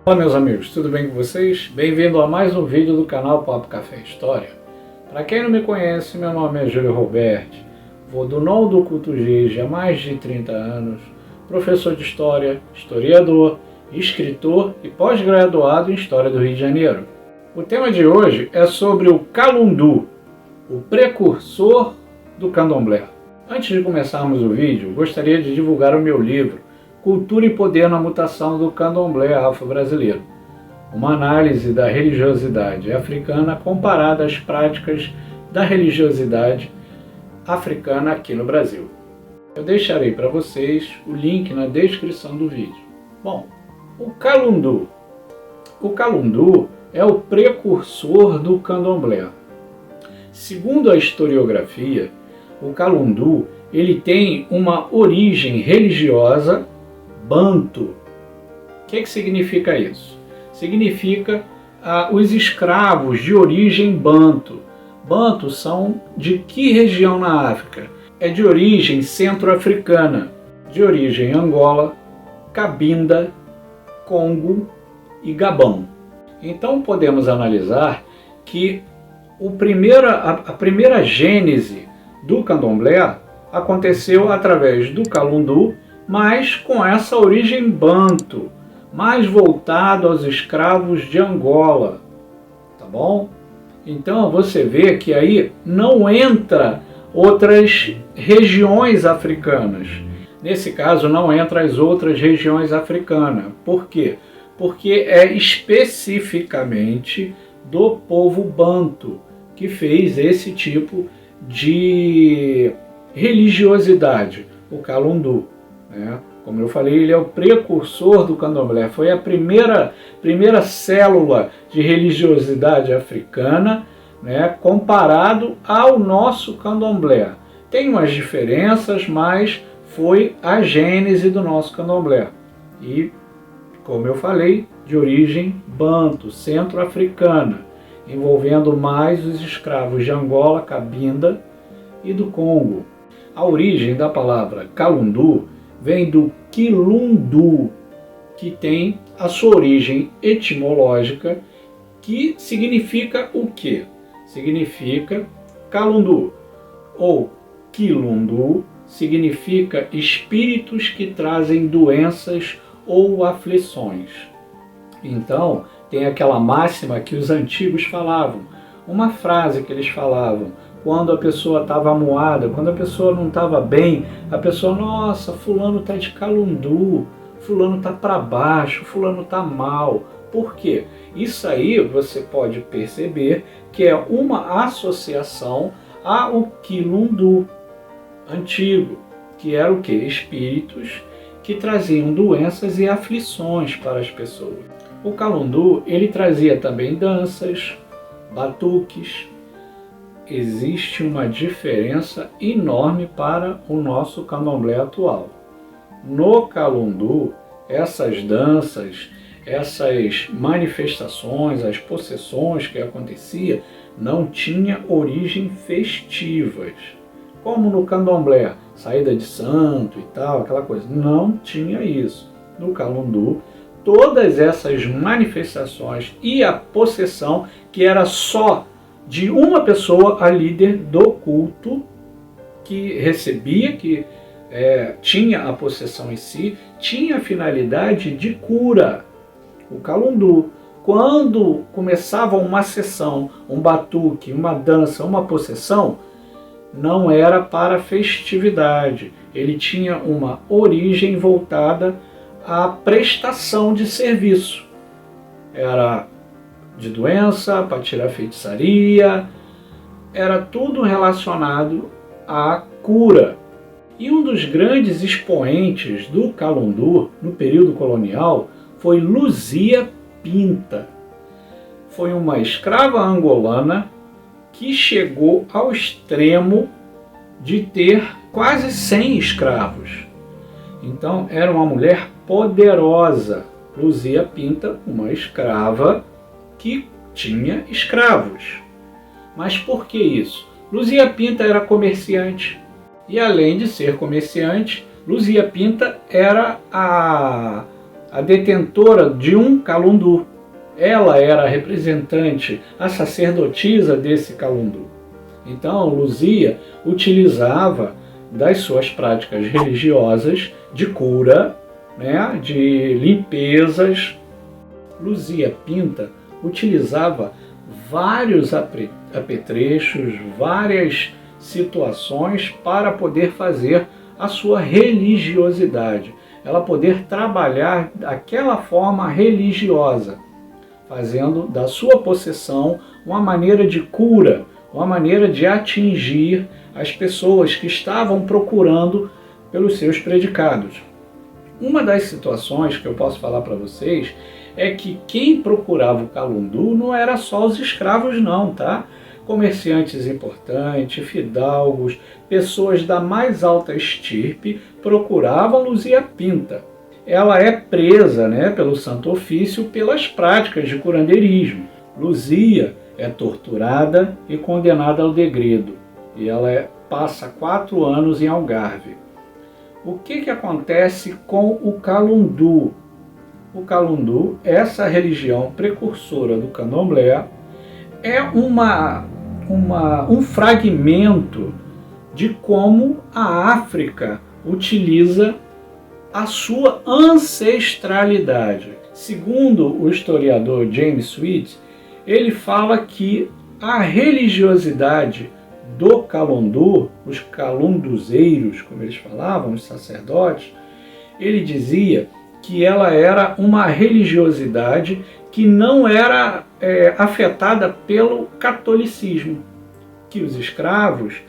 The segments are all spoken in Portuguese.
Olá meus amigos, tudo bem com vocês? Bem-vindo a mais um vídeo do canal Papo Café História. Para quem não me conhece, meu nome é Júlio Roberti, vodunol do Culto Giz há mais de 30 anos, professor de História, historiador, escritor e pós-graduado em História do Rio de Janeiro. O tema de hoje é sobre o Calundu, o precursor do candomblé. Antes de começarmos o vídeo, gostaria de divulgar o meu livro Cultura e Poder na Mutação do Candomblé Afro-Brasileiro, uma análise da religiosidade africana comparada às práticas da religiosidade africana aqui no Brasil. Eu deixarei para vocês o link na descrição do vídeo. Bom, o Calundu. O Calundu é o precursor do candomblé. Segundo a historiografia, o Calundu ele tem uma origem religiosa banto. O que significa isso? Significa os escravos de origem banto. Banto são de que região na África? É de origem centro-africana, de origem Angola, Cabinda, Congo e Gabão. Então podemos analisar que a primeira gênese do candomblé aconteceu através do Calundu, mas com essa origem banto, mais voltado aos escravos de Angola, tá bom? Então você vê que aí não entra outras regiões africanas. Nesse caso não entra as outras regiões africanas. Por quê? Porque é especificamente do povo banto que fez esse tipo de religiosidade, o Calundu. Como eu falei, ele é o precursor do candomblé, foi a primeira célula de religiosidade africana, comparado ao nosso candomblé. Tem umas diferenças, mas foi a gênese do nosso candomblé. E, como eu falei, de origem banto, centro-africana, envolvendo mais os escravos de Angola, Cabinda e do Congo. A origem da palavra Calundu vem do Quilundu, que tem a sua origem etimológica, que significa o quê? Significa Calundu, ou Quilundu significa espíritos que trazem doenças ou aflições. Então, tem aquela máxima que os antigos falavam, uma frase que eles falavam, quando a pessoa estava amuada, quando a pessoa não estava bem, a pessoa, nossa, fulano está de calundu, fulano está para baixo, fulano está mal. Por quê? Isso aí você pode perceber que é uma associação ao quilundu antigo, que era o quê? Espíritos que traziam doenças e aflições para as pessoas. O calundu, ele trazia também danças, batuques. Existe uma diferença enorme para o nosso candomblé atual. No Calundu, essas danças, essas manifestações, as possessões que acontecia, não tinha origem festivas. Como no candomblé, saída de santo e tal, aquela coisa, não tinha isso. No Calundu, todas essas manifestações e a possessão, que era só de uma pessoa, a líder do culto, que recebia, que tinha a possessão em si, tinha a finalidade de cura. O Calundu, quando começava uma sessão, um batuque, uma dança, uma possessão, não era para festividade. Ele tinha uma origem voltada à prestação de serviço. Era de doença, para tirar feitiçaria, era tudo relacionado à cura. E um dos grandes expoentes do Calundu no período colonial foi Luzia Pinta. Foi uma escrava angolana que chegou ao extremo de ter quase 100 escravos. Então era uma mulher poderosa. Luzia Pinta, uma escrava que tinha escravos. Mas por que isso? Luzia Pinta era comerciante. E além de ser comerciante, Luzia Pinta era a a detentora de um calundu. Ela era a representante, a sacerdotisa desse calundu. Então, Luzia utilizava das suas práticas religiosas de cura, né, de limpezas. Luzia Pinta utilizava vários apetrechos, várias situações para poder fazer a sua religiosidade, ela poder trabalhar daquela forma religiosa, fazendo da sua possessão uma maneira de cura, uma maneira de atingir as pessoas que estavam procurando pelos seus predicados. Uma das situações que eu posso falar para vocês é que quem procurava o calundu não era só os escravos não, tá? Comerciantes importantes, fidalgos, pessoas da mais alta estirpe procuravam Luzia Pinta. Ela é presa, né, pelo Santo Ofício pelas práticas de curandeirismo. Luzia é torturada e condenada ao degredo. E ela passa 4 anos em Algarve. O que acontece com o calundu? O calundu, essa religião precursora do candomblé, é um fragmento de como a África utiliza a sua ancestralidade. Segundo o historiador James Sweet, ele fala que a religiosidade do calundu, os calunduzeiros, como eles falavam, os sacerdotes, ele dizia que ela era uma religiosidade que não era afetada pelo catolicismo, que os escravos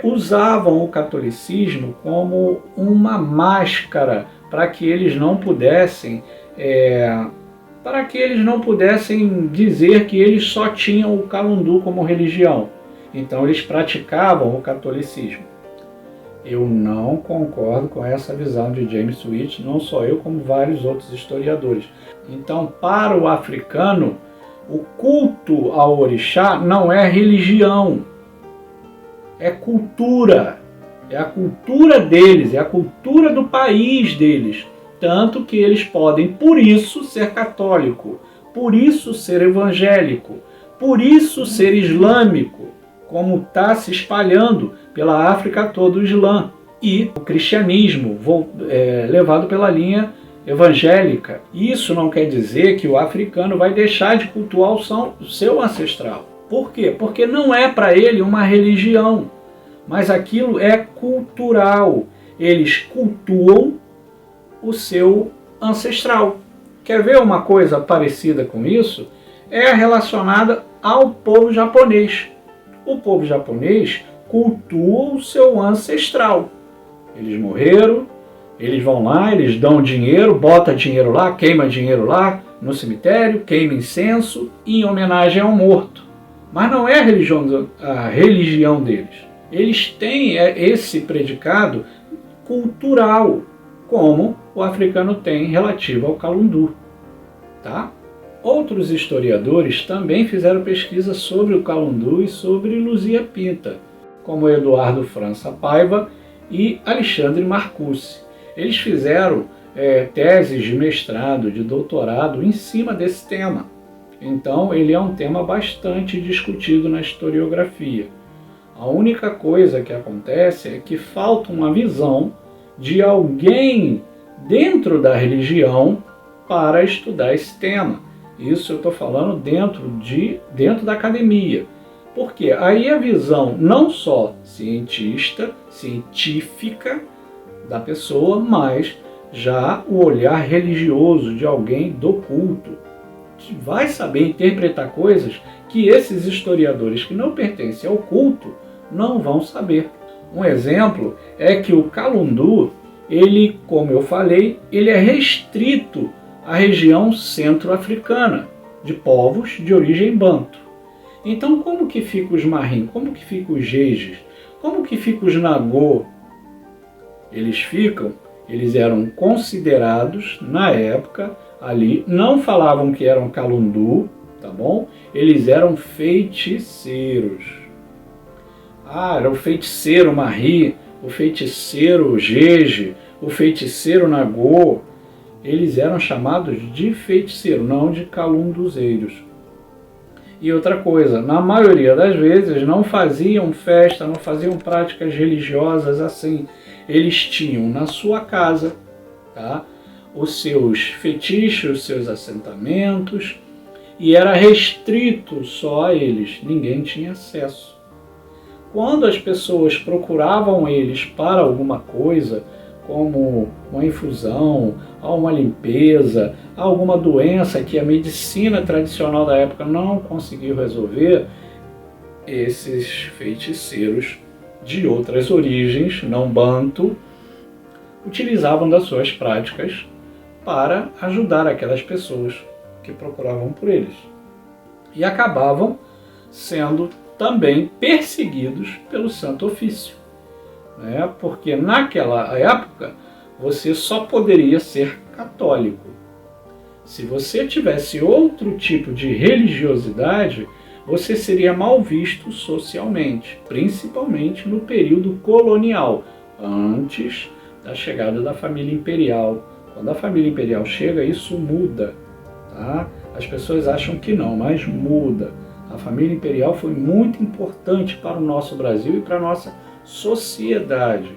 usavam o catolicismo como uma máscara para que eles não pudessem dizer que eles só tinham o calundu como religião. Então eles praticavam o catolicismo. Eu não concordo com essa visão de James Sweet, não só eu, como vários outros historiadores. Então, para o africano, o culto ao orixá não é religião, é cultura. É a cultura deles, é a cultura do país deles. Tanto que eles podem, por isso, ser católico, por isso ser evangélico, por isso ser islâmico, como está se espalhando pela África toda o Islã, e o cristianismo levado pela linha evangélica. Isso não quer dizer que o africano vai deixar de cultuar o seu ancestral. Por quê? Porque não é para ele uma religião, mas aquilo é cultural. Eles cultuam o seu ancestral. Quer ver uma coisa parecida com isso? É relacionada ao povo japonês. O povo japonês cultua o seu ancestral. Eles morreram, eles vão lá, eles dão dinheiro, bota dinheiro lá, queima dinheiro lá no cemitério, queima incenso em homenagem ao morto. Mas não é a religião deles. Eles têm esse predicado cultural, como o africano tem relativo ao calundu. Tá? Outros historiadores também fizeram pesquisa sobre o calundu e sobre Luzia Pinta, como Eduardo França Paiva e Alexandre Marcuse. Eles fizeram teses de mestrado, de doutorado em cima desse tema. Então, ele é um tema bastante discutido na historiografia. A única coisa que acontece é que falta uma visão de alguém dentro da religião para estudar esse tema. Isso eu estou falando dentro da academia. Porque aí a visão não só científica da pessoa, mas já o olhar religioso de alguém do culto, que vai saber interpretar coisas que esses historiadores que não pertencem ao culto não vão saber. Um exemplo é que o calundu, ele, como eu falei, ele é restrito à região centro-africana, de povos de origem banto. Então, como que fica os marim? Como que fica os jejes? Como que fica os nagô? Eles eram considerados, na época, ali, não falavam que eram calundu, tá bom? Eles eram feiticeiros. Era o feiticeiro marri, o feiticeiro jeje, o feiticeiro nagô. eles eram chamados de feiticeiro, não de calunduzeiros. E outra coisa, na maioria das vezes não faziam festa, não faziam práticas religiosas assim. Eles tinham na sua casa, tá, os seus fetiches, os seus assentamentos, e era restrito só a eles, ninguém tinha acesso. Quando as pessoas procuravam eles para alguma coisa, como uma infusão, uma limpeza, alguma doença que a medicina tradicional da época não conseguiu resolver, esses feiticeiros de outras origens, não banto, utilizavam das suas práticas para ajudar aquelas pessoas que procuravam por eles. E acabavam sendo também perseguidos pelo Santo Ofício, né? Porque naquela época você só poderia ser católico. Se você tivesse outro tipo de religiosidade, você seria mal visto socialmente, principalmente no período colonial, antes da chegada da família imperial. Quando a família imperial chega, isso muda, tá? As pessoas acham que não, mas muda. A família imperial foi muito importante para o nosso Brasil e para a nossa sociedade.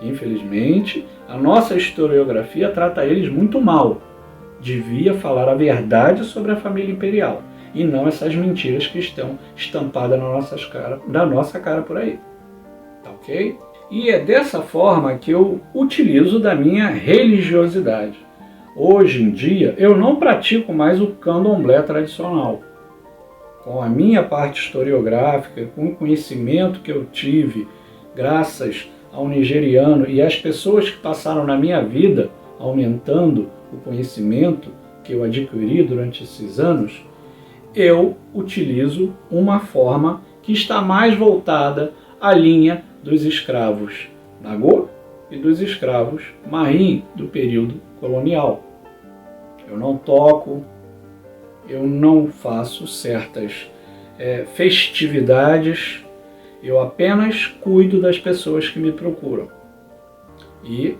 Infelizmente, a nossa historiografia trata eles muito mal. Devia falar a verdade sobre a família imperial e não essas mentiras que estão estampadas na nossa cara por aí. Tá ok? E é dessa forma que eu utilizo da minha religiosidade. Hoje em dia, eu não pratico mais o candomblé tradicional. Com a minha parte historiográfica, com o conhecimento que eu tive, graças ao nigeriano e às pessoas que passaram na minha vida, aumentando o conhecimento que eu adquiri durante esses anos, eu utilizo uma forma que está mais voltada à linha dos escravos Nagô e dos escravos Marim do período colonial. Eu não toco, eu não faço certas festividades, eu apenas cuido das pessoas que me procuram. E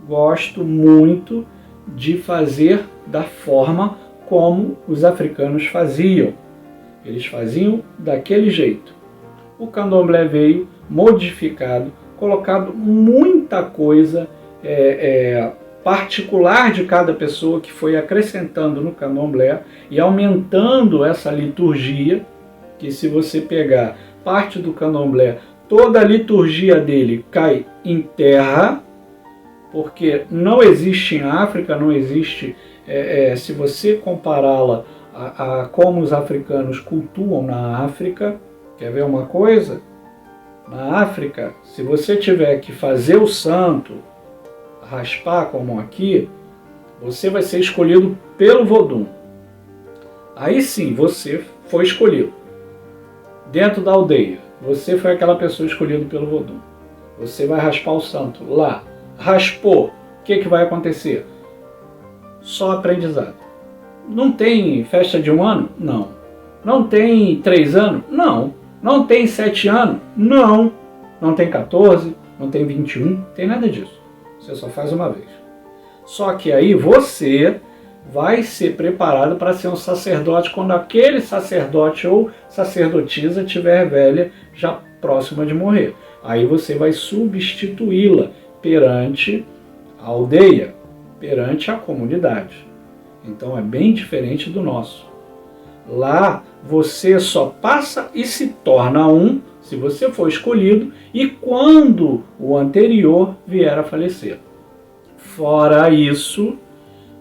gosto muito de fazer da forma como os africanos faziam. Eles faziam daquele jeito. O candomblé veio modificado, colocado muita coisa particular de cada pessoa que foi acrescentando no candomblé e aumentando essa liturgia, que se você pegar parte do candomblé, toda a liturgia dele cai em terra, porque não existe em África, não existe, se você compará-la a como os africanos cultuam na África. Quer ver uma coisa? Na África, se você tiver que fazer o santo, raspar como aqui, você vai ser escolhido pelo Vodum. Aí sim, você foi escolhido. Dentro da aldeia, você foi aquela pessoa escolhida pelo Vodum. Você vai raspar o santo lá. Raspou, o que vai acontecer? Só aprendizado. Não tem festa de 1 ano? Não. Não tem 3 anos? Não. Não tem 7 anos? Não. Não tem 14? Não tem 21? Tem nada disso. Você só faz uma vez. Só que aí você vai ser preparado para ser um sacerdote quando aquele sacerdote ou sacerdotisa estiver velha, já próxima de morrer. Aí você vai substituí-la perante a aldeia, perante a comunidade. Então é bem diferente do nosso. Lá você só passa e se torna um, se você for escolhido, e quando o anterior vier a falecer. Fora isso,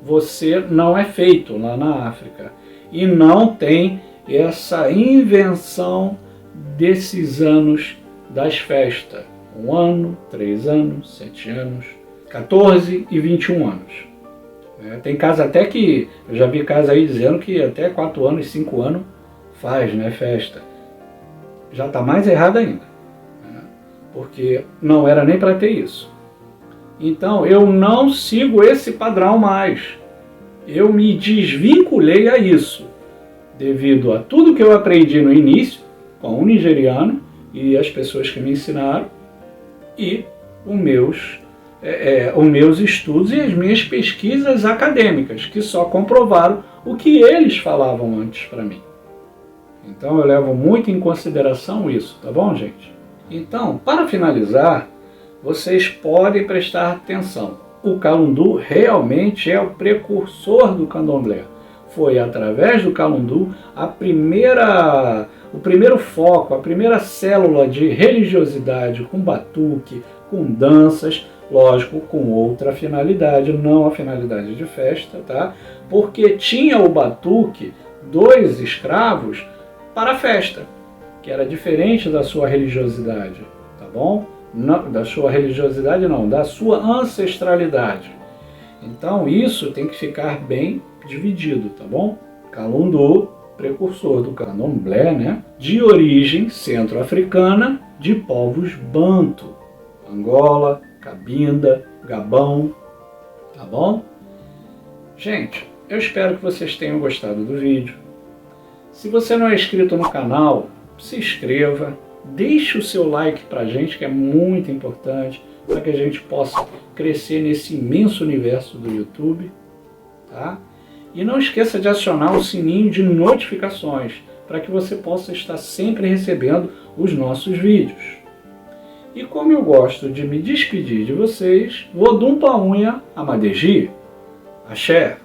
você não é feito lá na África. E não tem essa invenção desses anos das festas. 1 ano, 3 anos, 7 anos, 14 e 21 anos. Tem casa até que, eu já vi casa aí dizendo que até 4 anos, 5 anos faz, né, festa. Já está mais errado ainda, né? Porque não era nem para ter isso. Então eu não sigo esse padrão mais. Eu me desvinculei a isso, devido a tudo que eu aprendi no início, com o nigeriano e as pessoas que me ensinaram, e os meus os meus estudos e as minhas pesquisas acadêmicas, que só comprovaram o que eles falavam antes para mim. Então eu levo muito em consideração isso, tá bom, gente? Então, para finalizar, vocês podem prestar atenção. O Calundu realmente é o precursor do candomblé. Foi através do Calundu o primeiro foco, a primeira célula de religiosidade com batuque, com danças, lógico, com outra finalidade, não a finalidade de festa, tá? Porque tinha o batuque dos escravos para a festa, que era diferente da sua religiosidade, tá bom? Não, da sua religiosidade não, da sua ancestralidade. Então isso tem que ficar bem dividido, tá bom? Calundu, precursor do candomblé, né? De origem centro-africana, de povos banto, Angola, Cabinda, Gabão, tá bom? Gente, eu espero que vocês tenham gostado do vídeo. Se você não é inscrito no canal, se inscreva, deixe o seu like pra gente, que é muito importante, para que a gente possa crescer nesse imenso universo do YouTube, tá? E não esqueça de acionar o sininho de notificações, para que você possa estar sempre recebendo os nossos vídeos. E como eu gosto de me despedir de vocês, vou dumpa unha a Madeji. Axé!